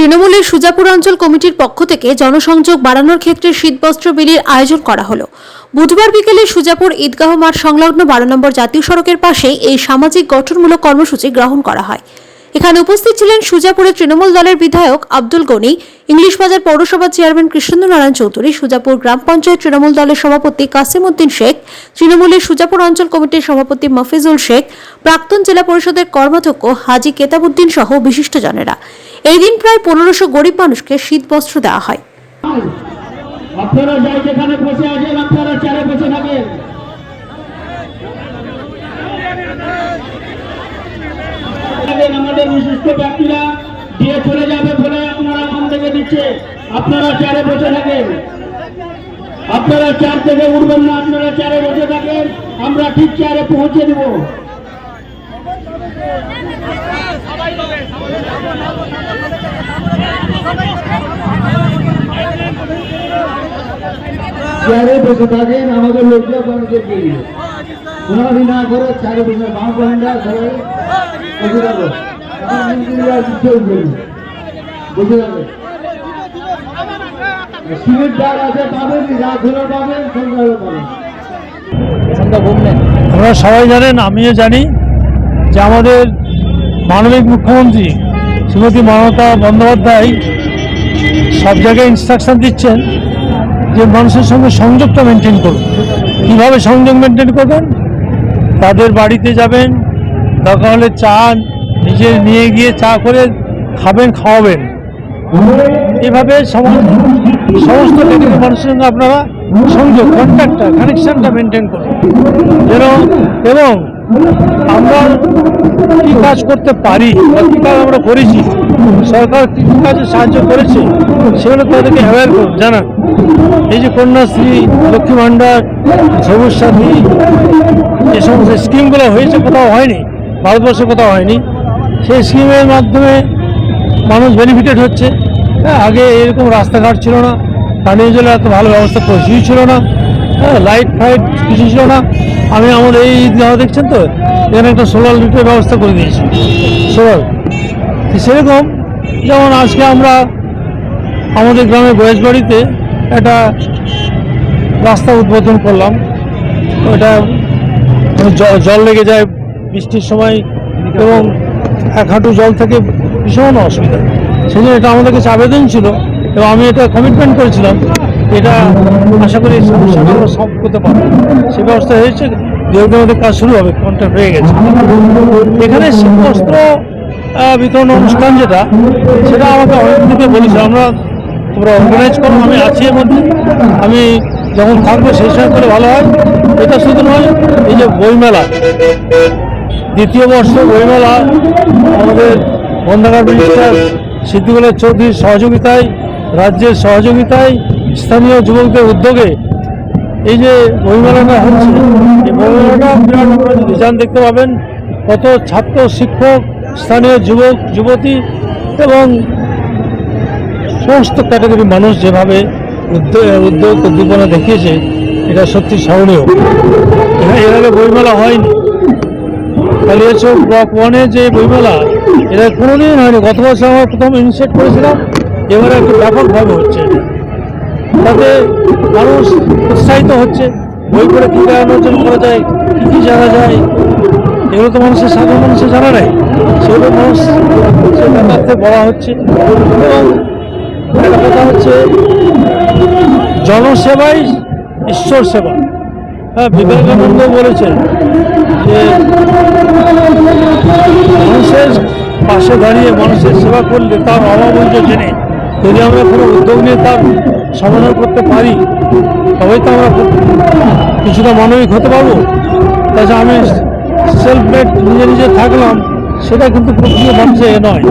তৃণমূলের সুজাপুর অঞ্চল কমিটির পক্ষ থেকে জনসংযোগ বাড়ানোর ক্ষেত্রে শীতবস্ত্র বিলির আয়োজন করা হলো। বুধবার বিকেলে সুজাপুর ঈদগাহ মাঠ সংলগ্ন 12 নম্বর জাতীয় সড়কের পাশে এই সামাজিক গঠনমূলক কর্মসূচি গ্রহণ করা হয়। এখানে উপস্থিত ছিলেন সুজাপুরের তৃণমূল দলের বিধায়ক আব্দুল গনি, ইংলিশ বাজার পৌরসভার চেয়ারম্যান কৃষ্ণেন্দ্র নারায়ণ চৌধুরী, সুজাপুর গ্রাম পঞ্চায়েত তৃণমূল দলের সভাপতি কাসিম উদ্দিন শেখ, তৃণমূলের সুজাপুর অঞ্চল কমিটির সভাপতি মফিজুল শেখ, প্রাক্তন জেলা পরিষদের কর্মাধ্যক্ষ হাজী কেতাবউদ্দিন সহ বিশিষ্টজনেরা। এই দিন প্রায় 1500 গরিব মানুষকে শীতবস্ত্র দেওয়া হয়। আপনারা যাই যেখানে বসে আছেন আপনারা চারে বসে থাকেন। আমাদের বিশিষ্ট ব্যক্তিরা দিয়ে চলে যাবে বলে আপনারা মন থেকে দিচ্ছে, আপনারা চারে বসে থাকেন। আপনারা চার থেকে উঠবেন না, আপনারা চারে বসে থাকেন, আমরা ঠিক চারে পৌঁছে দেব। চারে বসে থাকেন, আমাদের লোকজন মানুষকে ঘোরাঘুরি না করে চারে বসে বাঁ বান্ধা ধরে বসে থাকো। বসে থাকো, সিমেন্ট দাগ আছে পাবেন, রাত ধরে পাবেন, সন্ধ্যা পাবেন। আপনারা সবাই জানেন, আমিও জানি যে আমাদের মাননীয় মুখ্যমন্ত্রী শ্রীমতী মমতা বন্দ্যোপাধ্যায় সব জায়গায় ইনস্ট্রাকশন দিচ্ছেন যে মানুষের সঙ্গে সংযোগটা মেনটেন করুন। কীভাবে সংযোগ মেনটেন করবেন? তাদের বাড়িতে যাবেন, দরকার হলে চা নিজে নিয়ে গিয়ে চা করে খাবেন, খাওয়াবেন। এভাবে সমস্ত টেকনিক্যাল মানুষের সঙ্গে আপনারা সংযোগ, কন্ট্যাক্টটা, কানেকশানটা মেনটেন করুন যেন, এবং আমরা কী কাজ করতে পারি বা কী কাজ আমরা করেছি, সরকার কী কী কাজে সাহায্য করেছে সেগুলো তাদেরকে অ্যাওয়্যার করুন, জানান। এই যে কন্যাশ্রী, লক্ষ্মী ভাণ্ডার, সবুজ সাথী, যে সমস্ত স্কিমগুলো হয়েছে, কোথাও হয়নি, ভারতবর্ষে কোথাও হয়নি, সেই স্কিমের মাধ্যমে মানুষ বেনিফিটেড হচ্ছে। হ্যাঁ, আগে এরকম রাস্তাঘাট ছিল না, পানীয় জলের এত ভালো ব্যবস্থা কিছুই ছিল না, হ্যাঁ, লাইট ফাইট কিছু ছিল না। আমি আমাদের এই ঈদগাহ দেখছেন তো, এখানে একটা সোলার লাইটের ব্যবস্থা করে দিয়েছি, সোলার। সেরকম যেমন আজকে আমরা আমাদের গ্রামের বয়সবাড়িতে একটা রাস্তা উদ্বোধন করলাম। ওটা জল লেগে যায় বৃষ্টির সময় এবং এক হাঁটু জল থেকে ভীষণ অসুবিধা। সেই জন্য এটা আমাদের কাছে আবেদন ছিল এবং আমি এটা কমিটমেন্ট করেছিলাম, এটা আশা করি সমস্যাটা আমরা সলভ করতে পারবো। সে ব্যবস্থা হয়েছে, দু একদিনের মধ্যে কাজ শুরু হবে, কন্ট্রাক্ট হয়ে গেছে। এখানে শীতবস্ত্র বিতরণ অনুষ্ঠান যেটা, সেটা আমাকে অনেক থেকে বলেছে তোমরা অর্গানাইজ করো, আমি আছি এর মধ্যে, আমি যখন থাকবো সেই সময় করে ভালো হয়। এটা শুধু নয়, এই যে বইমেলা, দ্বিতীয় বর্ষ বইমেলা আমাদের বন্ধাগার মিনিস্টার সিদ্দিকুল্লাহ চৌধুরীর সহযোগিতায়, রাজ্যের সহযোগিতায়, স্থানীয় যুবকদের উদ্যোগে এই যে বইমেলাটা হচ্ছে, এই বইমেলাটা বিরাট, আপনারা যদি যান দেখতে পাবেন কত ছাত্র, শিক্ষক, স্থানীয় যুবক যুবতী এবং সমস্ত ক্যাটাগরি মানুষ যেভাবে উদ্যোগ উদ্দীপনা দেখিয়েছে, এটা সত্যি স্মরণীয়। এভাবে বইমেলা হয়নি। কালিয়াচক ব্লক 1-এ যে বইমেলা, এটা কোনোদিন হয়নি। গত বছর আমরা প্রথম ইনিশিয়েট করেছিলাম, এবারে একটু ব্যাপকভাবে হচ্ছে। তাতে মানুষ উৎসাহিত হচ্ছে, বই করে কী অর্জন করা যায়, কী কী জানা যায়, এগুলো তো সাধারণ মানুষের জানা নেই। সেগুলো মানুষ সে ব্যাপারতে বলা হচ্ছে। এবং একটা কথা হচ্ছে, জনসেবাই ঈশ্বর সেবা। হ্যাঁ, বিবেকানন্দ বলেছেন যে মানুষের পাশে দাঁড়িয়ে মানুষের সেবা করলে, তার অভাবন্ত জেনে যদি আমরা কোনো উদ্যোগ নিয়ে তার সমাধান করতে পারি, তবেই তো আমরা কিছুটা মানবিক হতে পারবো। তাছাড়া আমি সেলফ মেড নিজে নিজে থাকলাম, সেটা কিন্তু প্রকৃত মানুষে নয়।